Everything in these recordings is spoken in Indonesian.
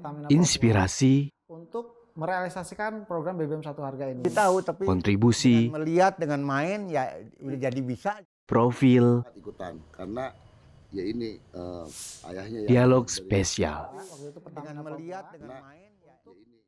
Pertamina Papua inspirasi, untuk merealisasikan program BBM Satu Harga ini. Tahu tapi kontribusi, dengan melihat dengan main ya udah jadi bisa. profil, ikutan karena ya ini ayahnya yang dialog dari- spesial. Waktu itu Dengan Pertamina melihat Papua, dengan Nah, main ya ini.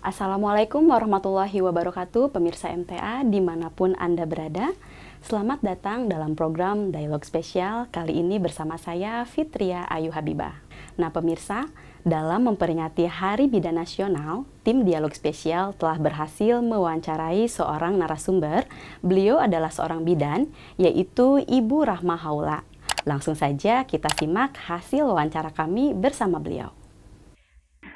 Assalamualaikum warahmatullahi wabarakatuh, pemirsa MTA dimanapun Anda berada. Selamat datang dalam program Dialog Spesial, kali ini bersama saya Fitria Ayu Habibah. Nah pemirsa, dalam memperingati Hari Bidan Nasional, tim Dialog Spesial telah berhasil mewawancarai seorang narasumber. Beliau adalah seorang bidan, yaitu Ibu Rahma Haula. Langsung saja kita simak hasil wawancara kami bersama beliau.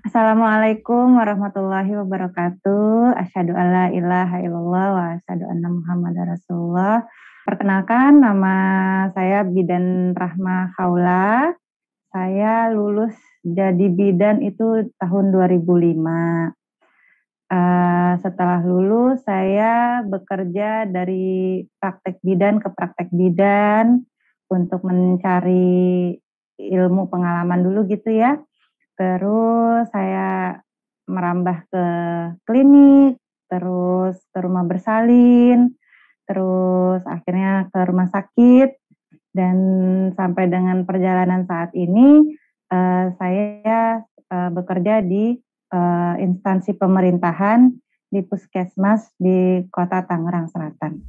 Assalamualaikum warahmatullahi wabarakatuh. Asyhadu alla ilaha illallah wa asyhadu anna Muhammadar Rasulullah. Perkenalkan, nama saya Bidan Rahma Haula. Saya lulus jadi bidan itu tahun 2005. Setelah lulus, saya bekerja dari praktek bidan ke praktek bidan untuk mencari ilmu pengalaman dulu gitu ya. Terus saya merambah ke klinik, terus ke rumah bersalin, terus akhirnya ke rumah sakit, dan sampai dengan perjalanan saat ini saya bekerja di instansi pemerintahan di puskesmas di Kota Tangerang Selatan.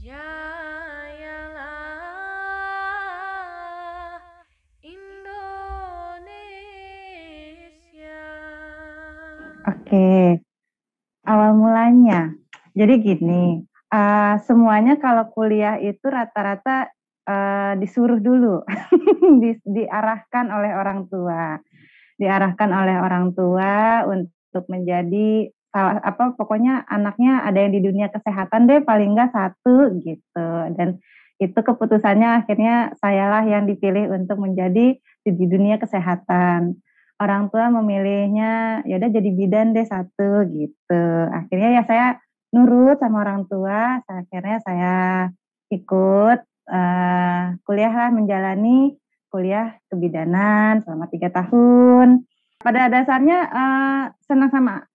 Oke, awal mulanya. Jadi gini, semuanya kalau kuliah itu rata-rata disuruh dulu, diarahkan oleh orang tua. Diarahkan oleh orang tua untuk menjadi pokoknya anaknya ada yang di dunia kesehatan deh, paling enggak satu gitu. Dan itu keputusannya akhirnya sayalah yang dipilih untuk menjadi di dunia kesehatan. Orang tua memilihnya ya udah jadi bidan deh satu gitu. Akhirnya ya saya nurut sama orang tua. Akhirnya saya ikut kuliah lah, menjalani kuliah kebidanan selama 3 tahun. Pada dasarnya senang sama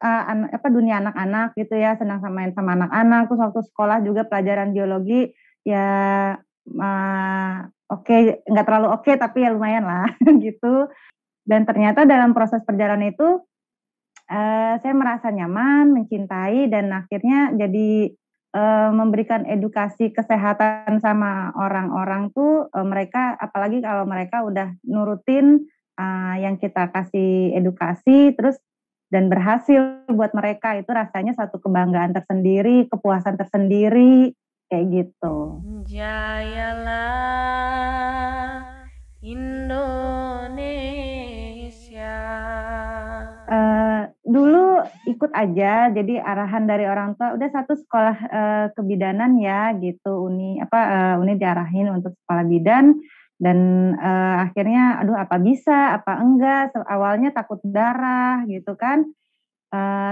dunia anak-anak gitu ya, senang main sama anak-anak. Terus waktu sekolah juga pelajaran biologi ya oke, nggak terlalu oke tapi ya lumayan lah gitu. Dan ternyata dalam proses perjalanan itu saya merasa nyaman, mencintai, dan akhirnya jadi memberikan edukasi kesehatan sama orang-orang tuh mereka, apalagi kalau mereka udah nurutin yang kita kasih edukasi terus dan berhasil buat mereka, itu rasanya satu kebanggaan tersendiri, kepuasan tersendiri kayak gitu. Jayalah Indonesia. Dulu ikut aja, jadi arahan dari orang tua udah satu sekolah kebidanan ya gitu, uni diarahin untuk sekolah bidan, dan akhirnya aduh apa bisa apa enggak, awalnya takut darah gitu kan,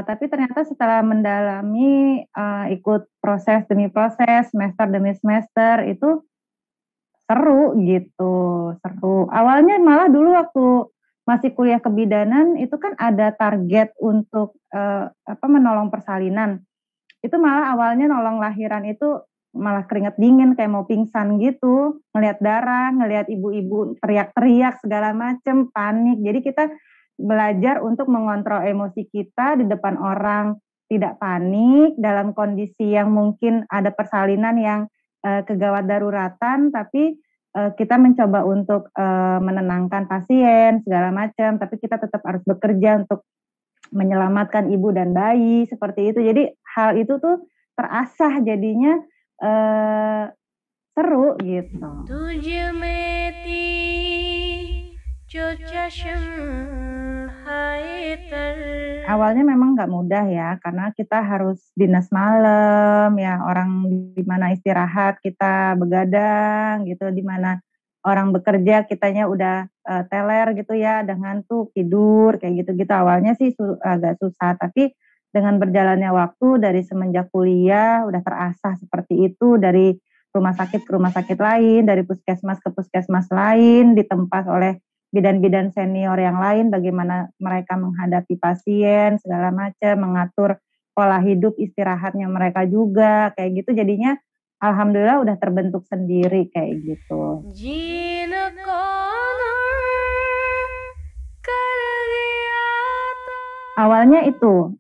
tapi ternyata setelah mendalami ikut proses demi proses, semester demi semester, itu seru gitu, seru. Awalnya malah dulu waktu masih kuliah kebidanan itu kan ada target untuk menolong persalinan. Itu malah awalnya nolong lahiran itu malah keringat dingin kayak mau pingsan gitu, ngelihat darah, ngelihat ibu-ibu teriak-teriak segala macem, panik. Jadi kita belajar untuk mengontrol emosi kita di depan orang, tidak panik dalam kondisi yang mungkin ada persalinan yang kegawat daruratan, tapi kita mencoba untuk menenangkan pasien segala macam, tapi kita tetap harus bekerja untuk menyelamatkan ibu dan bayi seperti itu. Jadi hal itu tuh terasah jadinya seru gitu. Awalnya memang nggak mudah ya, karena kita harus dinas malam ya, orang di mana istirahat kita begadang gitu, di mana orang bekerja kitanya udah teler gitu ya, udah ngantuk tidur kayak gitu-gitu. Awalnya sih agak susah, tapi dengan berjalannya waktu dari semenjak kuliah udah terasah seperti itu, dari rumah sakit ke rumah sakit lain, dari puskesmas ke puskesmas lain, ditempas oleh bidan-bidan senior yang lain, bagaimana mereka menghadapi pasien segala macam, mengatur pola hidup istirahatnya mereka juga kayak gitu, jadinya alhamdulillah udah terbentuk sendiri kayak gitu. Awalnya itu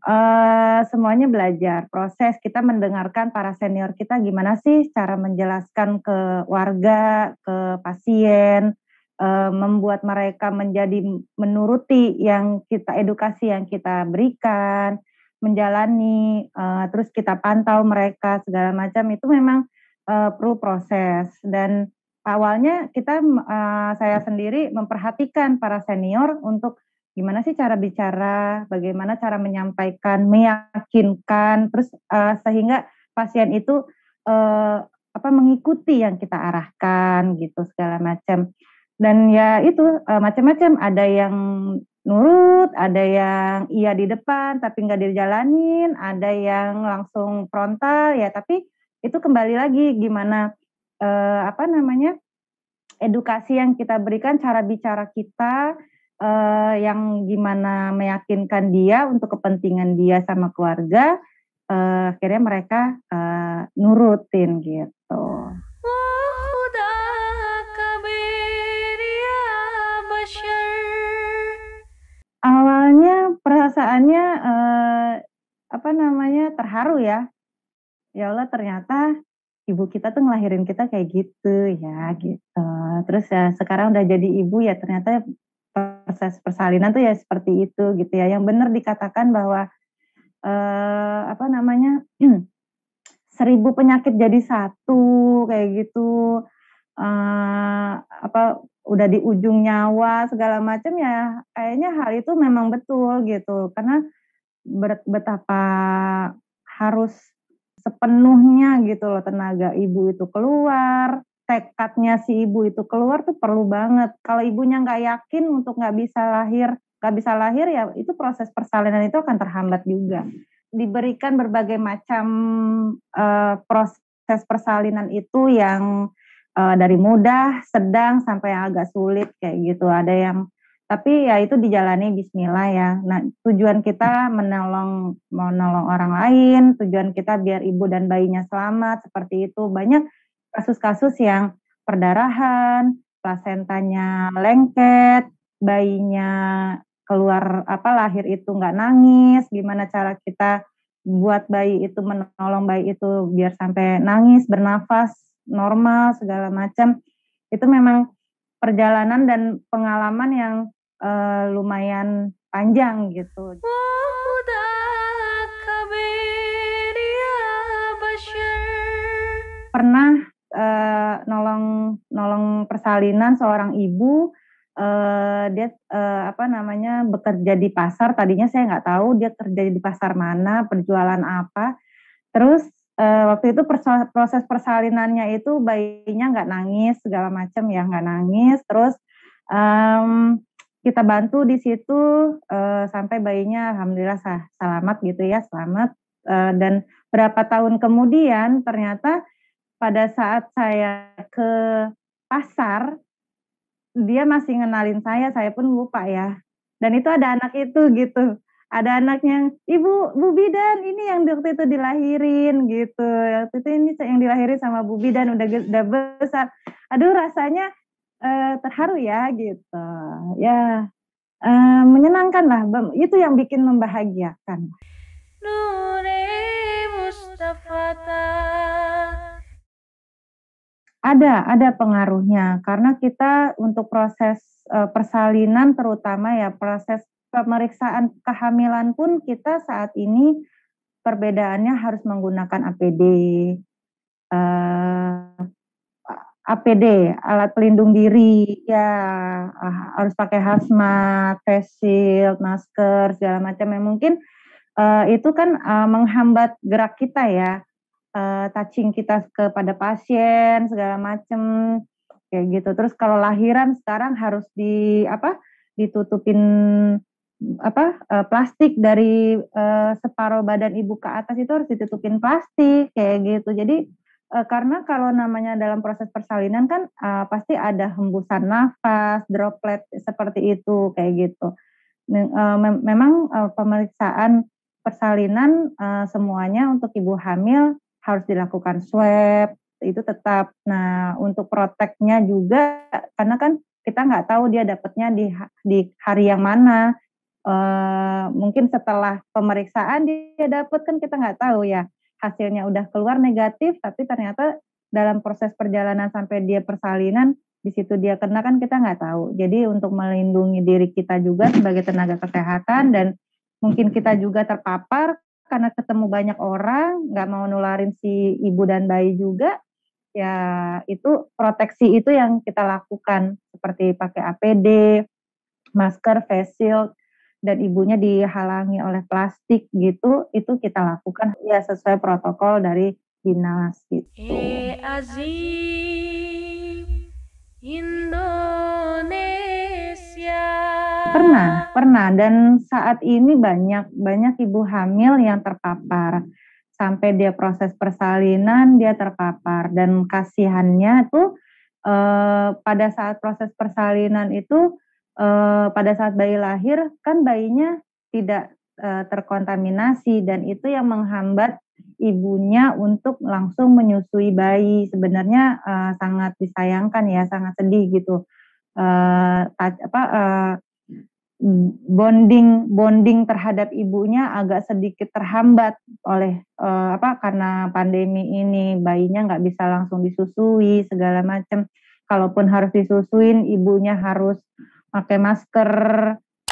semuanya belajar, proses kita mendengarkan para senior kita gimana sih cara menjelaskan ke warga, ke pasien, membuat mereka menjadi menuruti yang kita edukasi yang kita berikan, menjalani, terus kita pantau mereka segala macam itu memang perlu proses dan awalnya kita saya sendiri memperhatikan para senior untuk gimana sih cara bicara, bagaimana cara menyampaikan, meyakinkan, terus sehingga pasien itu mengikuti yang kita arahkan gitu segala macam. Dan ya itu macam-macam, ada yang nurut, ada yang iya di depan tapi nggak dijalanin, ada yang langsung frontal ya, tapi itu kembali lagi gimana edukasi yang kita berikan, cara bicara kita yang gimana meyakinkan dia untuk kepentingan dia sama keluarga, akhirnya mereka nurutin gitu. Awalnya perasaannya terharu ya. Ya Allah, ternyata ibu kita tuh ngelahirin kita kayak gitu ya gitu. Terus ya sekarang udah jadi ibu ya ternyata proses persalinan tuh ya seperti itu gitu ya. Yang benar dikatakan bahwa 1000 penyakit jadi satu kayak gitu. Udah di ujung nyawa segala macam ya, kayaknya hal itu memang betul gitu. Karena betapa harus sepenuhnya gitu loh tenaga ibu itu keluar, tekadnya si ibu itu keluar tuh perlu banget. Kalau ibunya nggak yakin untuk nggak bisa lahir ya itu proses persalinan itu akan terhambat juga. Diberikan berbagai macam proses persalinan itu yang dari mudah, sedang sampai yang agak sulit kayak gitu. Ada yang tapi ya itu dijalani bismillah ya. Nah, tujuan kita menolong orang lain, tujuan kita biar ibu dan bayinya selamat seperti itu. Banyak kasus-kasus yang perdarahan, plasentanya lengket, bayinya keluar lahir itu nggak nangis, gimana cara kita buat bayi itu menolong bayi itu biar sampai nangis, bernafas normal segala macam. Itu memang perjalanan dan pengalaman yang lumayan panjang gitu. Pernah nolong persalinan seorang ibu, dia bekerja di pasar. Tadinya saya nggak tahu dia kerja di pasar mana, perjualan apa. Terus waktu itu proses persalinannya itu bayinya nggak nangis segala macam ya, nggak nangis. Terus kita bantu di situ sampai bayinya alhamdulillah selamat gitu ya, selamat. Dan berapa tahun kemudian ternyata pada saat saya ke pasar dia masih ngenalin saya pun lupa ya. Dan itu ada anak itu gitu. Ada anaknya, Ibu, Bu Bidan, ini yang waktu itu dilahirin gitu. Waktu itu ini yang dilahirin sama Bu Bidan udah besar. Aduh rasanya terharu ya gitu. Ya menyenangkan lah. Itu yang bikin membahagiakan. Nure Mustafata. Ada pengaruhnya. Karena kita untuk proses persalinan terutama ya proses pemeriksaan kehamilan pun kita saat ini perbedaannya harus menggunakan APD, alat pelindung diri, ya harus pakai hazmat, face shield, masker, segala macam yang mungkin itu kan menghambat gerak kita ya, touching kita kepada pasien, segala macam kayak gitu. Terus kalau lahiran sekarang harus ditutupin plastik dari separuh badan ibu ke atas itu harus ditutupin plastik kayak gitu. Jadi Karena kalau namanya dalam proses persalinan kan pasti ada hembusan nafas, droplet seperti itu kayak gitu. Memang pemeriksaan persalinan semuanya untuk ibu hamil harus dilakukan swab itu tetap. Nah untuk proteknya juga karena kan kita nggak tahu dia dapatnya di hari yang mana. Mungkin setelah pemeriksaan dia dapat kan kita nggak tahu ya. Hasilnya udah keluar negatif, tapi ternyata dalam proses perjalanan sampai dia persalinan, di situ dia kena kan kita nggak tahu. Jadi untuk melindungi diri kita juga sebagai tenaga kesehatan dan mungkin kita juga terpapar karena ketemu banyak orang, nggak mau nularin si ibu dan bayi juga, ya itu proteksi itu yang kita lakukan seperti pakai APD, masker, face shield, dan ibunya dihalangi oleh plastik gitu, itu kita lakukan ya sesuai protokol dari dinas gitu. Azim Indonesia. Pernah dan saat ini banyak ibu hamil yang terpapar. Sampai dia proses persalinan dia terpapar dan kasihannya tuh pada saat proses persalinan itu pada saat bayi lahir kan bayinya tidak terkontaminasi dan itu yang menghambat ibunya untuk langsung menyusui bayi. Sebenarnya sangat disayangkan ya, sangat sedih gitu. Bonding terhadap ibunya agak sedikit terhambat oleh karena pandemi ini, bayinya nggak bisa langsung disusui segala macam. Kalaupun harus disusuin, ibunya harus pakai masker,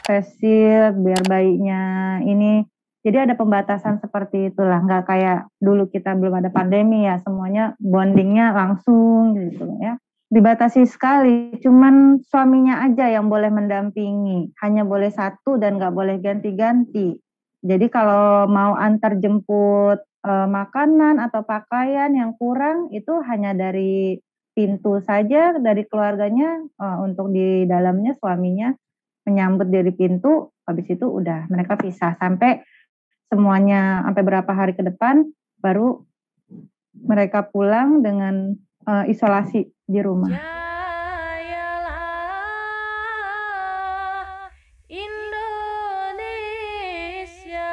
face shield, biar bayinya ini. Jadi ada pembatasan seperti itulah, nggak kayak dulu kita belum ada pandemi ya, semuanya bondingnya langsung gitu ya. Dibatasi sekali, cuman suaminya aja yang boleh mendampingi, hanya boleh satu dan nggak boleh ganti-ganti. Jadi kalau mau antar jemput makanan atau pakaian yang kurang, itu hanya dari pintu saja dari keluarganya, untuk di dalamnya suaminya menyambut dari pintu, habis itu udah mereka pisah sampai semuanya sampai berapa hari ke depan baru mereka pulang dengan isolasi di rumah. Jayalah Indonesia.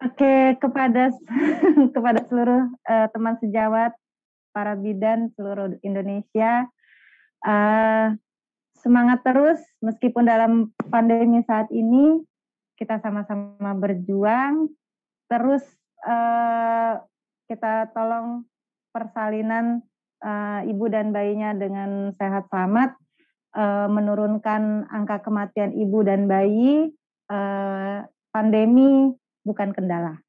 Oke, kepada seluruh teman sejawat, para bidan seluruh Indonesia, semangat terus meskipun dalam pandemi saat ini kita sama-sama berjuang terus, kita tolong persalinan ibu dan bayinya dengan sehat selamat, menurunkan angka kematian ibu dan bayi. Pandemi bukan kendala.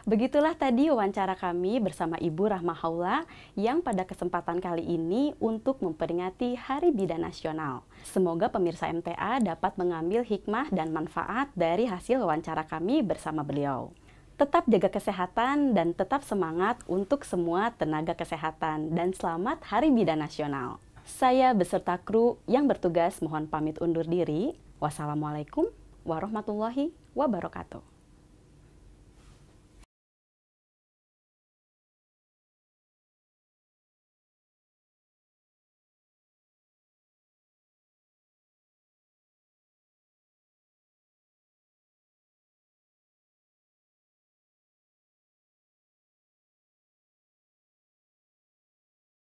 Begitulah tadi wawancara kami bersama Ibu Rahma Haula yang pada kesempatan kali ini untuk memperingati Hari Bidan Nasional. Semoga pemirsa MTA dapat mengambil hikmah dan manfaat dari hasil wawancara kami bersama beliau. Tetap jaga kesehatan dan tetap semangat untuk semua tenaga kesehatan dan selamat Hari Bidan Nasional. Saya beserta kru yang bertugas mohon pamit undur diri. Wassalamualaikum warahmatullahi wabarakatuh.